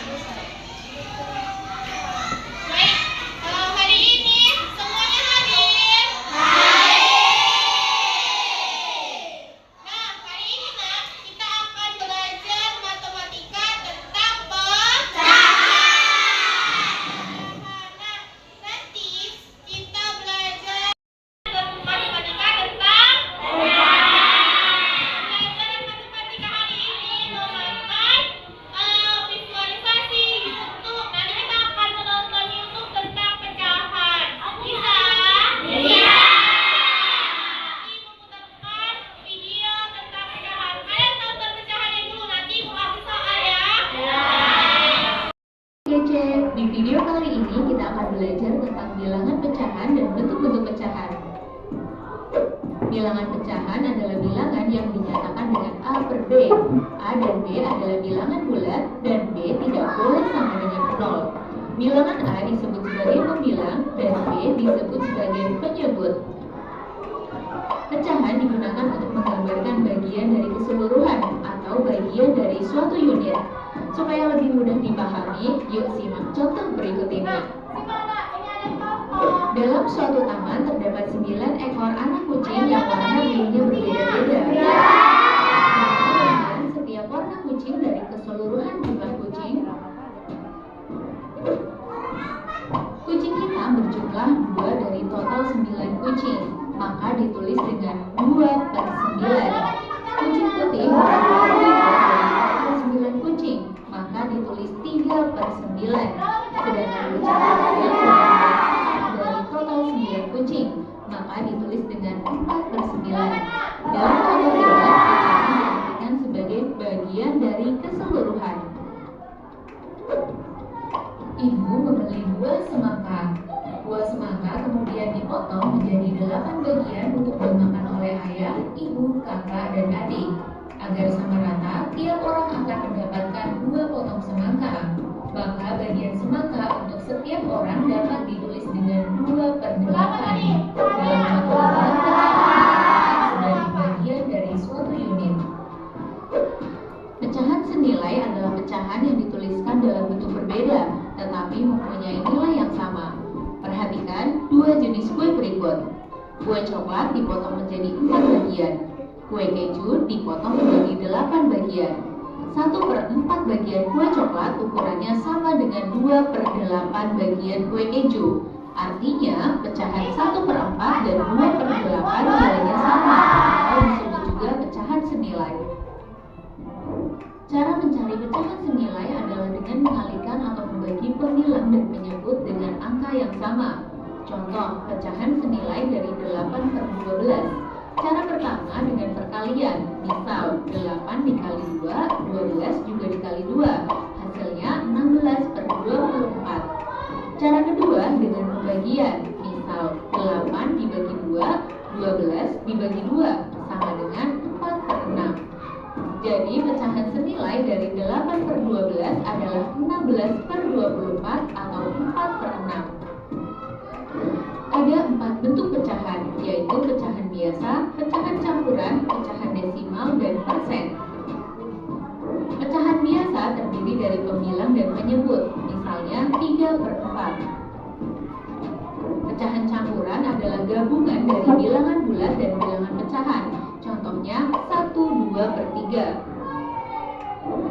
Baik, hari ini semuanya hadir. Nah, hari ini kita akan belajar matematika tentang pecahan. Nah, nanti kita belajar matematika tentang pelajaran matematika hari ini memakai visualisasi YouTube. Nanti kita akan menonton YouTube tentang pecahan. Bisa? Bisa. Nanti memutarkan video tentang pecahan. Kalian tonton pecahannya dulu, nanti Ibu kasih soal ya. Oke, di video kali ini kita akan belajar tentang bilangan pecahan dan bentuk-bentuk pecahan. Bilangan pecahan adalah bilangan yang dinyatakan dengan A per B. A dan B adalah bilangan bulat dan B tidak boleh sama dengan 0. Bilangan A disebut sebagai pembilang dan B disebut sebagai penyebut. Pecahan digunakan untuk menggambarkan bagian dari keseluruhan atau bagian dari suatu unit. Supaya lebih mudah dipahami, yuk simak contoh berikut ini. Dalam suatu taman terdapat 9 ekor anak kucing yang warna bulunya berbeda-beda. Dan setiap warna kucing dari keseluruhan jumlah kucing, kucing hitam berjumlah 2 dari total 9 kucing, maka ditulis dengan 2 per 9. Kucing putih berjumlah 3 dari total 9 kucing, maka ditulis 3 per 9. Sedangkan kucing putih dari total 9 kucing, maka ditulis dengan 4 per 9. Dalam contoh ini, pecahan diartikan sebagai bagian dari keseluruhan. Ibu membeli buah semangka. Buah semangka kemudian dipotong menjadi 8 bagian untuk dimakan oleh ayah, ibu, kakak, dan adik. Agar sama rata, tiap orang akan mendapatkan 2 potong semangka. Maka bagian semangka untuk setiap orang dapat ditulis dengan 2 per 8. Dalam contoh ini, pecahan sebagai bagian dari suatu unit. Pecahan senilai adalah pecahan yang dituliskan dalam bentuk berbeda, tetapi mempunyai nilai yang sama. Perhatikan 2 jenis kue berikut. Kue coklat dipotong menjadi 4 bagian. Kue keju dipotong menjadi 8 bagian. 1 per 4 bagian kue coklat ukurannya sama dengan 2 per 8 bagian kue keju. Artinya, pecahan 1 per 4 dan 2 per 8 nilainya sama, atau disebut juga pecahan senilai. Cara mencari pecahan senilai adalah dengan mengalihkan atau membagi pembilang dan penyebut dengan angka yang sama. Contoh, pecahan senilai dari 8 per 12. Cara pertama dengan perkalian, misal 8 dikali 2, 12 juga dikali 2, hasilnya 16 per 24. Cara kedua dengan pembagian, misal 8 dibagi 2, 12 dibagi 2, sama dengan 4 per 6. Jadi pecahan senilai dari 8 per 12 adalah 16 per 24 atau 4 per 6. Ada 4 bentuk pecahan, yaitu pecahan biasa, pecahan campuran, pecahan desimal, dan persen. Pecahan biasa terdiri dari pembilang dan penyebut, misalnya 3 per 4. Pecahan campuran adalah gabungan dari bilangan bulat dan bilangan pecahan, contohnya 1, 2 per 3.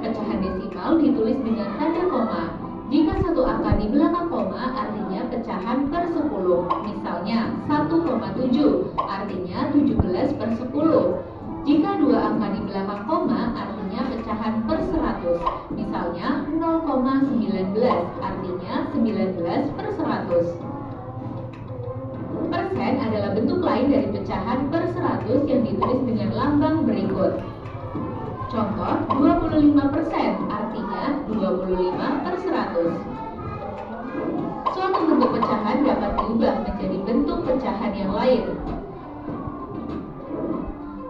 Pecahan desimal ditulis dengan tanda koma. Jika satu angka di belakang koma artinya pecahan per 10, misalnya 1,7 artinya 17 per 10. Jika dua angka di belakang koma artinya pecahan per 100, misalnya 0,19 artinya 19 per 100. Persen adalah bentuk lain dari pecahan per 100 yang ditulis dengan lambang berikut. Contoh, 25% artinya 25 per 100. Suatu bentuk pecahan dapat diubah menjadi bentuk pecahan yang lain.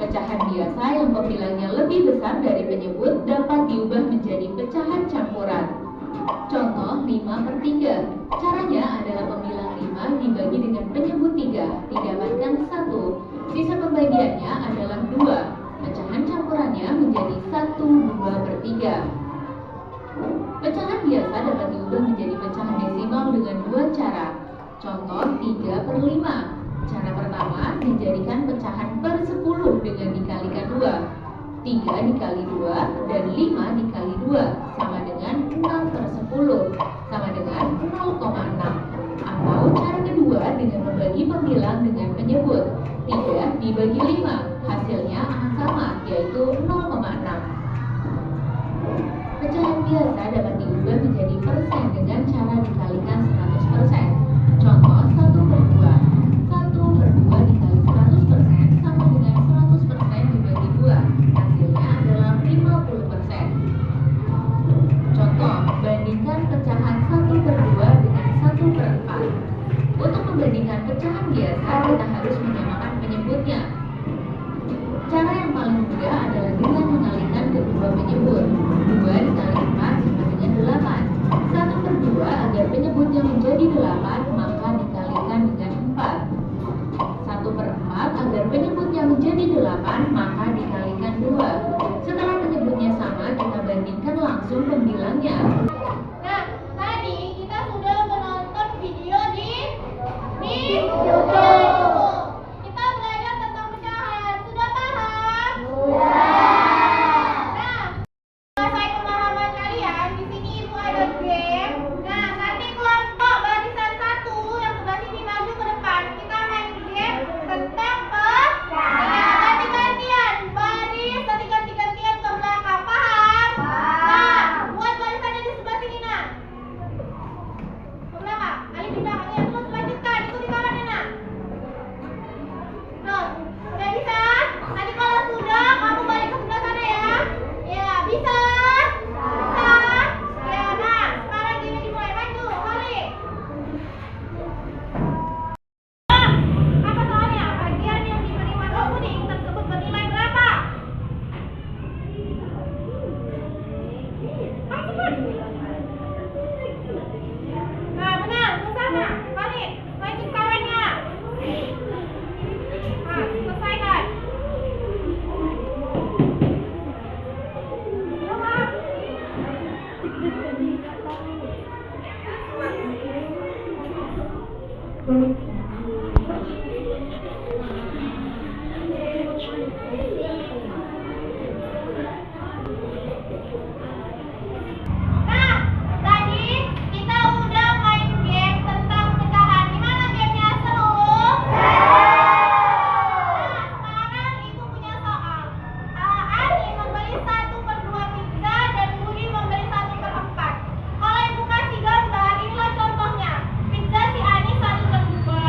Pecahan biasa yang pembilangnya lebih besar dari penyebut dapat diubah menjadi pecahan campuran. Contoh 5 per 3. Caranya adalah pembilang 5 dibagi dengan penyebut 3 didapatkan 1. Sisa pembagiannya adalah 2. Pecahan campurannya menjadi 1/2/3. 5. Cara pertama, dijadikan pecahan per 10 dengan dikalikan 2. 3 dikali 2 dan 5 dikali 2 sama dengan 6 per 10 sama dengan 0,6. Atau cara kedua dengan membagi pembilang dengan menyebut 3 dibagi 5, hasilnya akan sama, yaitu 0,6. Pecahan biasa dapat diubah menjadi persen dengan cara dikalikan 100%. Contoh 1 per 2. 1 per 2 dikali 100% sama dengan 100% dibagi 2. Hasilnya adalah 50%. Contoh, bandingkan pecahan 1 per 2 dengan 1 per 4. Untuk membandingkan pecahan biasa, kita harus menyamakan penyebutnya. Cara yang paling mudah adalah dengan mengalihkan kedua penyebut. 2 dikali 4 sama dengan 8. 1 per 2 agar penyebutnya menjadi 8, maka dikalikan dengan 4. 1 per 4 agar penyebutnya menjadi 8, maka dikalikan 2. Setelah penyebutnya sama, kita bandingkan langsung pembilangnya. Nah, tadi kita sudah menonton video di YouTube. Kita belajar tentang pecahan. Sudah paham? Nah, selesai pemahaman kalian, di sini ibu ada game. Nah, nanti kelompok barisan 1 yang sebelah sini maju ke depan. Kita main game tentang ganti-gantian. Baris, nanti ganti-gantian ke belakang. Paham? Nah, buat barisannya di sebelah sini, nah. Ke belakang. Alih di belakang. Ya, terus lanjutkan. Ikuti kawannya, nah. Nah, udah bisa? Nanti kalau sudah, kamu balik ke sebelah sana ya. Ya, bisa? Bisa? Ya, nah. Sekarang gini dimulai. Maju, balik. Apa soalnya? Bagian yang diberi warna kuning tersebut bernilai berapa? Ayo cepat. Nah, benar. Ke sana. Balik. Lanjut kawannya. Nah, selesaikan. Jawab. Nah, tadi kita udah main game tentang pecahan. Gimana gamenya? Seru? Nah, sekarang Ibu punya soal. Ani membeli 1 per 2 pizza dan Budi membeli 1 per 4. Kalau Ibu kasih gambar, inilah contohnya. Pizza si Ani 1 per 2,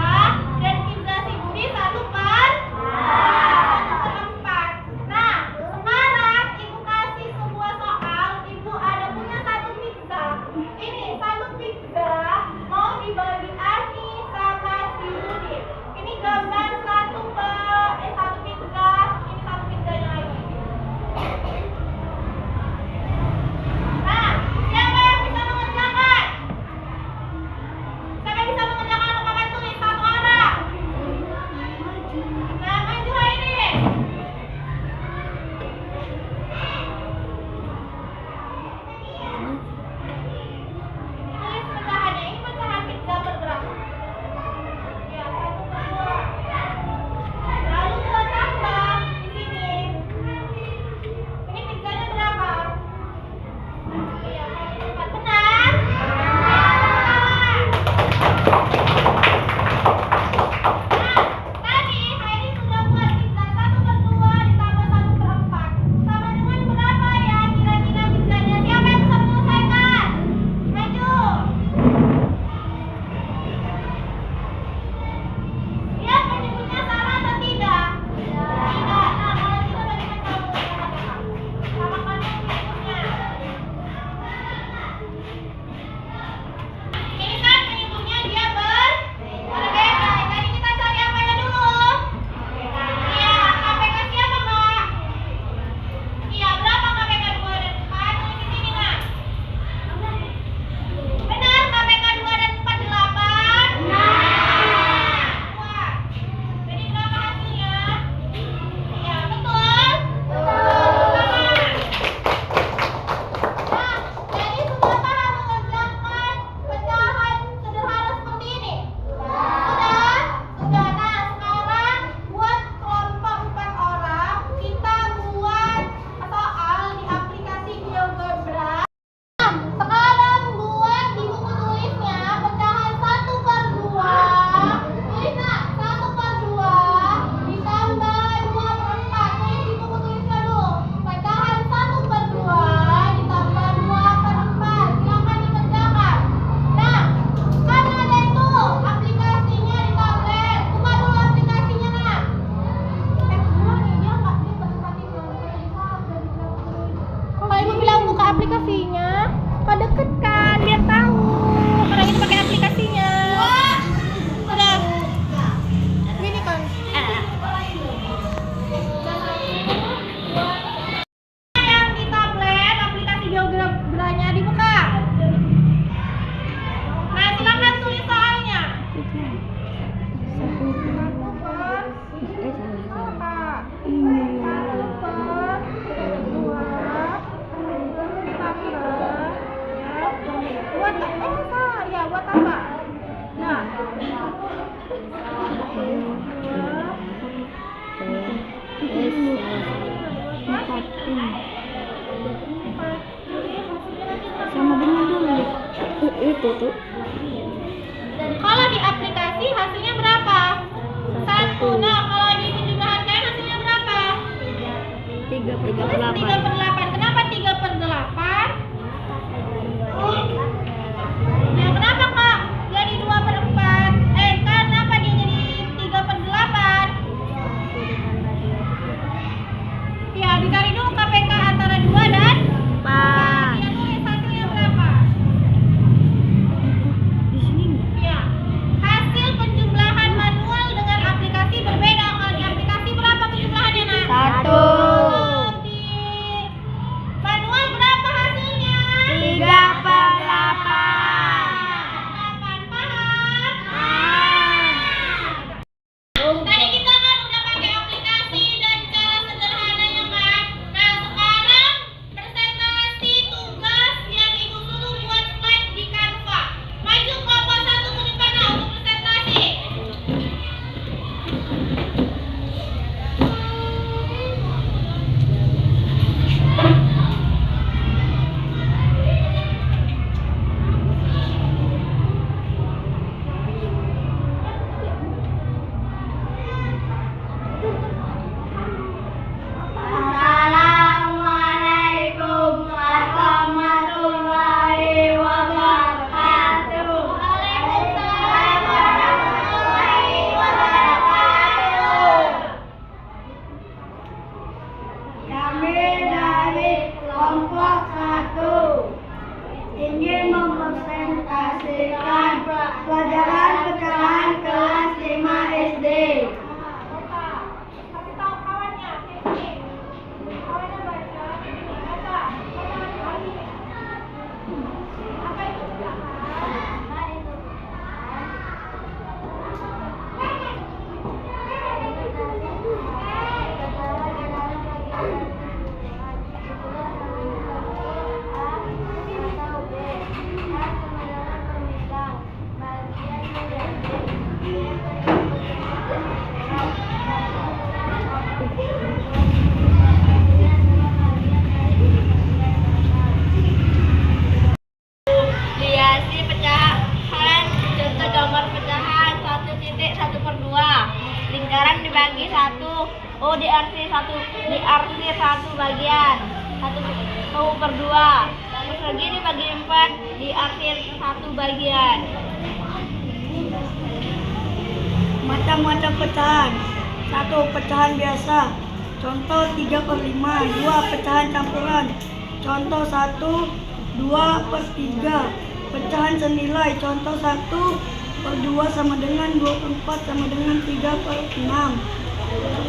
buat salah ya, buat apa? Nah. Sama dengan dulu. Itu tuh. Kalau di aplikasi hasilnya berapa? 1. Nah, kalau di penjumlahan kalian hasilnya berapa? 3/8. Kenapa 3/8? Ya, kenapa Kak? Jadi 2/4. Kenapa dia jadi 3/8? Ya, dicari dulu KPK antara 2 dan 4. Dia tulis hasilnya berapa? Di sini enggak? Ya. Hasil penjumlahan manual dengan aplikasi berbeda. Kalau di aplikasi berapa penjumlahannya, Nak? 1. Di manual berapa hasilnya? 3/8. Paham? Tadi kita kan udah pakai aplikasi dan cara sederhananya kan. Nah, sekarang presentasi tugas yang Ibu suruh buat slide di Canva. Maju kelompok 1 ke depan nah, untuk presentasi. Assalamualaikum warahmatullahi wabarakatuh. Waalaikumsalam warahmatullahi wabarakatuh. Kami dari kelompok 1 ingin mempresentasikan pelajaran pecahan kelas 5 SD. Kasih tahu kawannya, sini. Kawannya baca. Baca. Apa itu pecahan? Hiasi pecahan. Contoh gambar pecahan 1.1/2. Lingkaran dibagi 1. diarsir 1 bagian 1/2. Terus lagi dibagi 4, diarsir 1 bagian. Macam-macam pecahan. 1. Pecahan biasa. Contoh 3/5. 2. Pecahan campuran. Contoh 1, 2/3. Pecahan senilai. Contoh 1/2 sama dengan 24 sama dengan 3/6.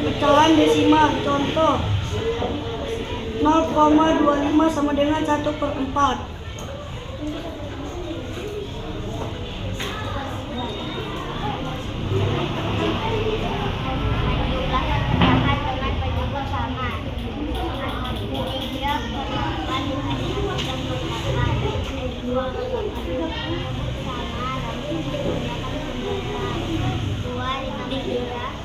Pecahan desimal. Contoh 0,25 sama dengan 1/4. Dua, 5, 3.